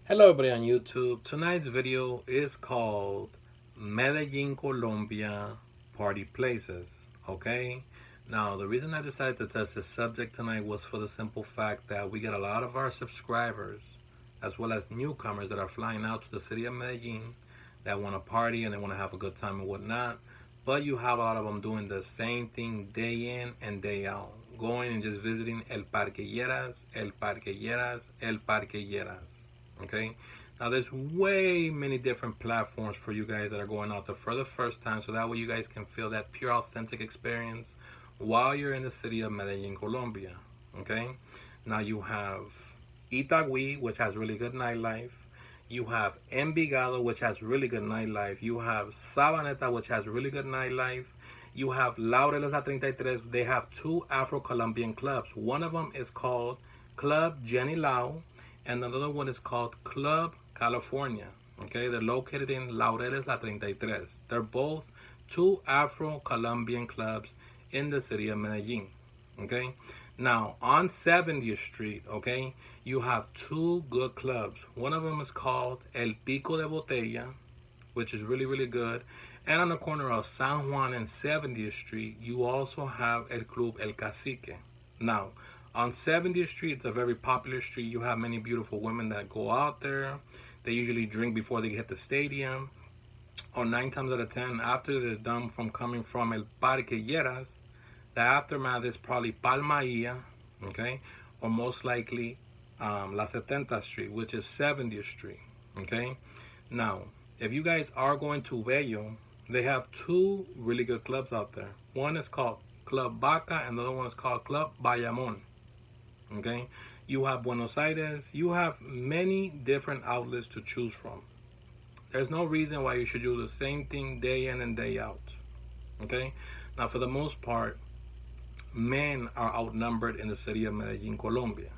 Hello everybody on YouTube. Tonight's video is called Medellin, Colombia Party Places. Okay? Now, the reason I decided to touch this subject tonight was for the simple fact that we get a lot of our subscribers as well as newcomers that are flying out to the city of Medellin that want to party and they want to have a good time and whatnot. But you have a lot of them doing the same thing day in and day out. Going and just visiting El Parque Lleras, El Parque Lleras, El Parque Lleras. Okay, now there's way many different platforms for you guys that are going out there for the first time, so that way you guys can feel that pure authentic experience while you're in the city of Medellin, Colombia. Okay, now you have Itagüí, which has really good nightlife. You have Envigado, which has really good nightlife. You have Sabaneta, which has really good nightlife. You have Laureles La 33. They have two Afro-Colombian clubs. One of them is called Club Jenny Lau, and another one is called Club California. Okay, they're located in Laureles La 33. They're both two Afro-Colombian clubs in the city of Medellin. Okay, now on 70th Street, okay, you have two good clubs. One of them is called El Pico de Botella, which is really good. And on the corner of San Juan and 70th Street, you also have El Club El Cacique. Now, on 70th Street, it's a very popular street. You have many beautiful women that go out there. They usually drink before they hit the stadium. Or 9 times out of 10, after they're done from coming from El Parque Lleras, the aftermath is probably Palmailla, okay? Or most likely La 70th Street, which is 70th Street, okay? Now, if you guys are going to Bello, they have two really good clubs out there. One is called Club Baca and the other one is called Club Bayamon. Okay, you have Buenos Aires. You have many different outlets to choose from. There's no reason why you should do the same thing day in and day out. Okay, now for the most part, men are outnumbered in the city of Medellin, Colombia.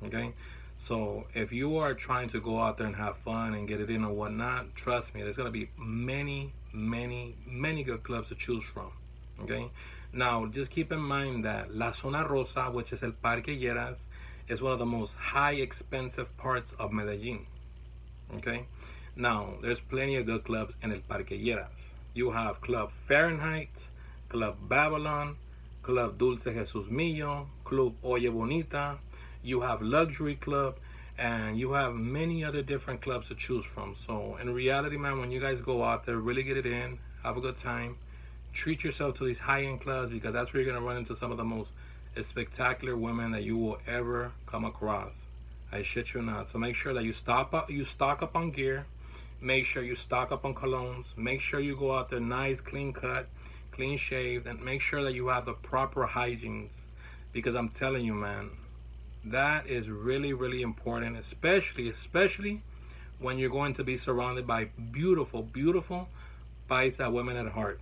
Okay, so if you are trying to go out there and have fun and get it in or whatnot, trust me, there's gonna be many good clubs to choose from. Okay, now just keep in mind that La Zona Rosa, which is El Parque Lleras, is one of the most high expensive parts of Medellin. Okay, now there's plenty of good clubs in El Parque Lleras. You have Club Fahrenheit, Club Babylon, Club Dulce Jesus Mio, Club Oye Bonita. You have Luxury Club, and you have many other different clubs to choose from. So in reality, man, when you guys go out there, really get it in, have a good time. Treat yourself to these high-end clubs, because that's where you're going to run into some of the most spectacular women that you will ever come across. I shit you not. So make sure that you stock up on gear. Make sure you stock up on colognes. Make sure you go out there nice, clean cut, clean shaved, and make sure that you have the proper hygienes. Because I'm telling you, man, that is really important, especially when you're going to be surrounded by beautiful paisa women at heart.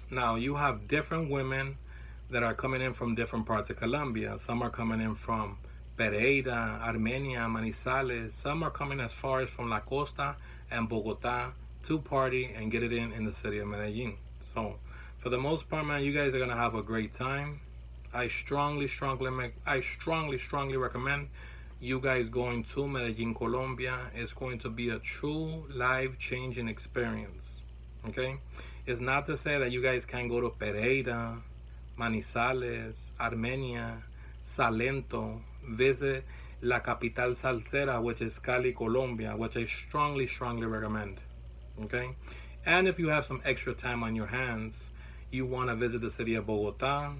Now, you have different women that are coming in from different parts of Colombia. Some are coming in from Pereira, Armenia, Manizales. Some are coming as far as from La Costa and Bogota to party and get it in the city of Medellin. So, for the most part, man, you guys are going to have a great time. I strongly recommend you guys going to Medellin, Colombia. It's going to be a true life-changing experience. Okay? It's not to say that you guys can't go to Pereira, Manizales, Armenia, Salento, visit La Capital Salsera, which is Cali, Colombia, which I strongly recommend. Okay? And if you have some extra time on your hands, you want to visit the city of Bogota,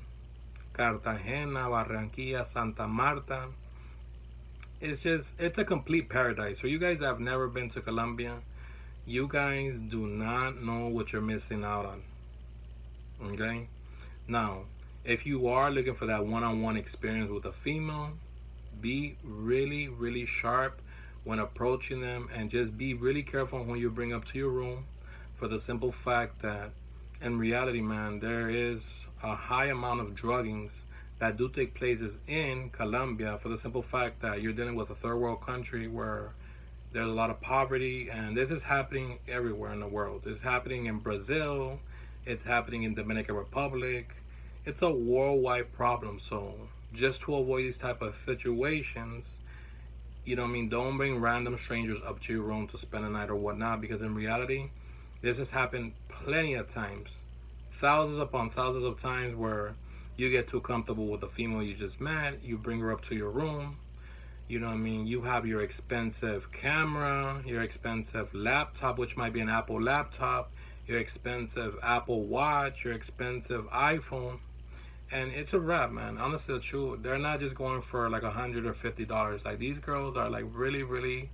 Cartagena, Barranquilla, Santa Marta. It's a complete paradise. So you guys have never been to Colombia, you guys do not know what you're missing out on. Okay? Now, if you are looking for that one-on-one experience with a female, be really sharp when approaching them, and just be really careful when you bring up to your room, for the simple fact that in reality, man, there is a high amount of druggings that do take places in Colombia, for the simple fact that you're dealing with a third world country where there's a lot of poverty, and this is happening everywhere in the world. It's happening in Brazil, it's happening in Dominican Republic. It's a worldwide problem. So just to avoid these type of situations, You know what I mean? Don't bring random strangers up to your room to spend a night or whatnot, because in reality, this has happened plenty of times. Thousands upon thousands of times where you get too comfortable with the female you just met, you bring her up to your room, you know what I mean? You have your expensive camera, your expensive laptop, which might be an Apple laptop, your expensive Apple Watch, your expensive iPhone, and it's a wrap, man. Honestly, the truth, they're not just going for like $100 or $50. Like, these girls are like really, really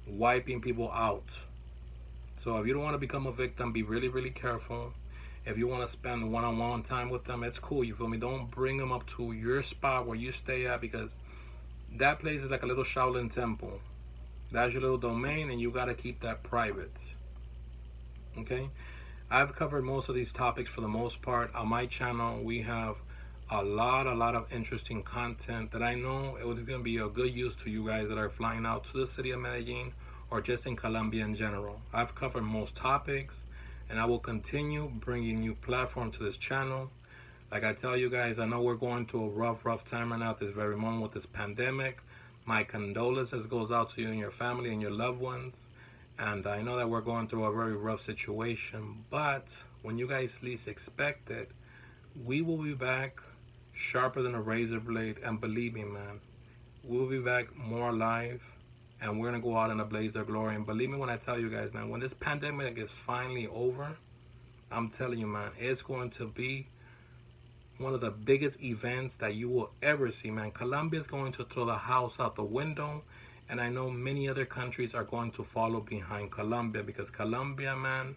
wiping people out. So if you don't want to become a victim, be really, really careful. If you want to spend one-on-one time with them, it's cool. You feel me? Don't bring them up to your spot where you stay at, because that place is like a little Shaolin temple. That's your little domain, and you got to keep that private. Okay? I've covered most of these topics for the most part. On my channel, we have a lot of interesting content that I know it was going to be a good use to you guys that are flying out to the city of Medellin or just in Colombia in general. I've covered most topics, and I will continue bringing new platform to this channel. Like I tell you guys, I know we're going through a rough time right now at this very moment with this pandemic. My condolences goes out to you and your family and your loved ones. And I know that we're going through a very rough situation, but when you guys least expect it, we will be back sharper than a razor blade. And believe me, man, we will be back more alive, and we're gonna go out in a blaze of glory. And believe me when I tell you guys, man, when this pandemic is finally over, I'm telling you, man, it's going to be one of the biggest events that you will ever see, man. Colombia is going to throw the house out the window, and I know many other countries are going to follow behind Colombia, because Colombia, man,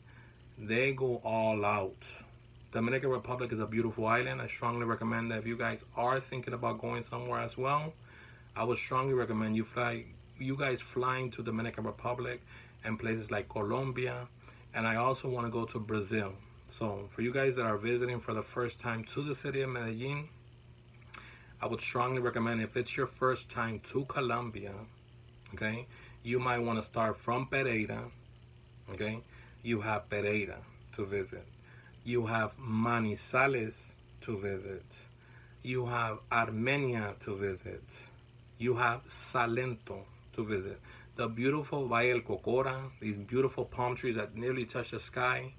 they go all out. Dominican Republic is a beautiful island. I strongly recommend that if you guys are thinking about going somewhere as well, I would strongly recommend you guys flying to Dominican Republic and places like Colombia. And I also want to go to Brazil. So for you guys that are visiting for the first time to the city of Medellin, I would strongly recommend, if it's your first time to Colombia, okay, you might want to start from Pereira. Okay, you have Pereira to visit. You have Manizales to visit. You have Armenia to visit. You have Salento to visit. The beautiful Valle del Cocora, these beautiful palm trees that nearly touch the sky.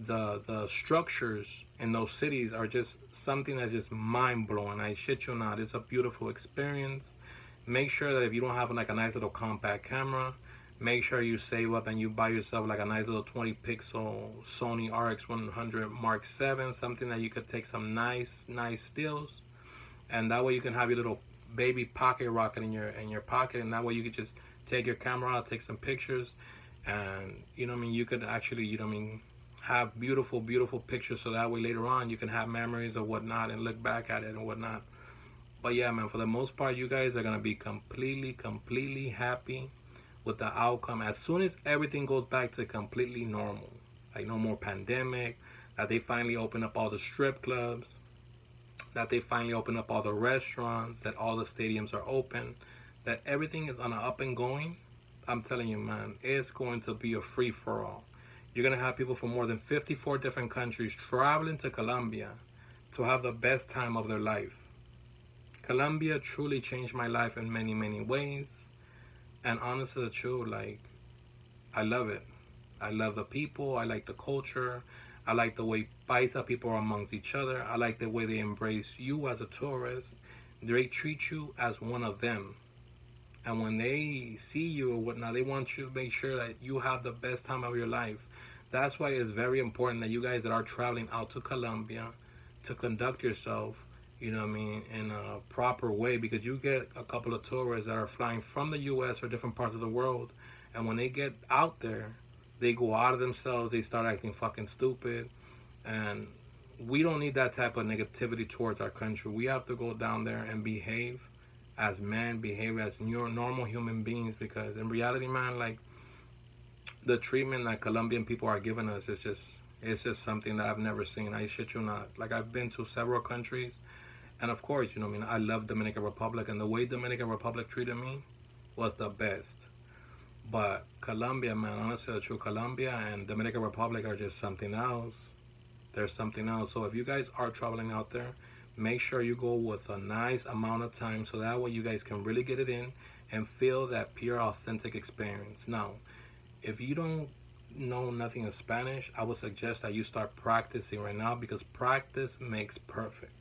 The structures in those cities are just something that's just mind-blowing. I shit you not. It's a beautiful experience. Make sure that if you don't have like a nice little compact camera, make sure you save up and you buy yourself like a nice little 20 pixel Sony RX100 Mark 7, something that you could take some nice stills, and that way you can have your little baby pocket rocket in your pocket, and that way you could just take your camera out, take some pictures, and you know what I mean, you could actually, you know what I mean, have beautiful pictures, so that way later on you can have memories or whatnot and look back at it and whatnot. But yeah, man, for the most part, you guys are gonna be completely happy with the outcome as soon as everything goes back to completely normal. Like no more pandemic, that they finally open up all the strip clubs, that they finally open up all the restaurants, that all the stadiums are open, that everything is on an up and going. I'm telling you, man, it's going to be a free-for-all. You're going to have people from more than 54 different countries traveling to Colombia to have the best time of their life. Colombia truly changed my life in many ways. And honestly, the truth, like, I love it. I love the people. I like the culture. I like the way Paisa people are amongst each other. I like the way they embrace you as a tourist. They treat you as one of them. And when they see you or whatnot, they want you to make sure that you have the best time of your life. That's why it's very important that you guys that are traveling out to Colombia to conduct yourself, you know what I mean, in a proper way, because you get a couple of tourists that are flying from the US or different parts of the world, and when they get out there, they go out of themselves, they start acting fucking stupid, and we don't need that type of negativity towards our country. We have to go down there and behave as men, behave as normal human beings, because in reality, man, like, the treatment that Colombian people are giving us is just something that I've never seen. I shit you not. Like, I've been to several countries, and of course, you know what I mean, I love Dominican Republic, and the way Dominican Republic treated me was the best. But Colombia, man, honestly, the truth, Colombia and Dominican Republic are just something else. There's something else. So if you guys are traveling out there, make sure you go with a nice amount of time so that way you guys can really get it in and feel that pure authentic experience. Now, if you don't know nothing of Spanish, I would suggest that you start practicing right now, because practice makes perfect.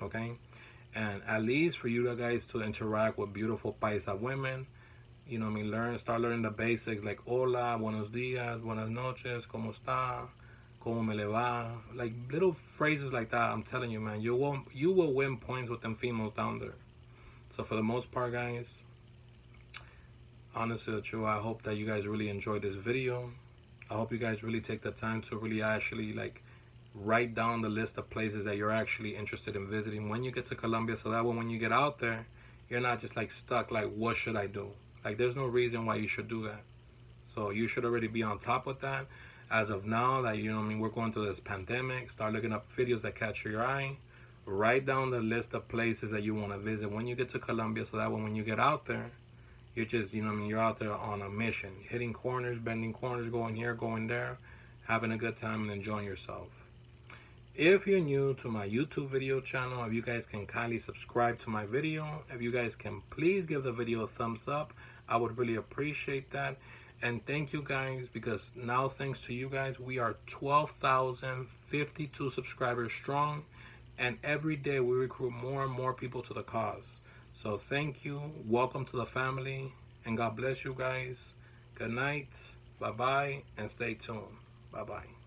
Okay? And at least for you guys to interact with beautiful paisa women, you know what I mean, start learning the basics like hola, buenos dias, buenas noches, como está, como me le va, like little phrases like that. I'm telling you, man, you will win points with them females down there. So for the most part, guys, honestly, true, I hope that you guys really enjoyed this video. I hope you guys really take the time to really actually like write down the list of places that you're actually interested in visiting when you get to Colombia, so that when you get out there, you're not just like stuck like, what should I do? Like, there's no reason why you should do that. So you should already be on top of that as of now that, you know what I mean, we're going through this pandemic. Start looking up videos that catch your eye. Write down the list of places that you want to visit when you get to Colombia, so that when you get out there, you're just, you know what I mean, you're out there on a mission, hitting corners, bending corners, going here, going there, having a good time and enjoying yourself. If you're new to my YouTube video channel, if you guys can kindly subscribe to my video, if you guys can please give the video a thumbs up, I would really appreciate that. And thank you guys, because now thanks to you guys, we are 12,052 subscribers strong, and every day we recruit more and more people to the cause. So thank you, welcome to the family, and God bless you guys. Good night, bye-bye, and stay tuned. Bye-bye.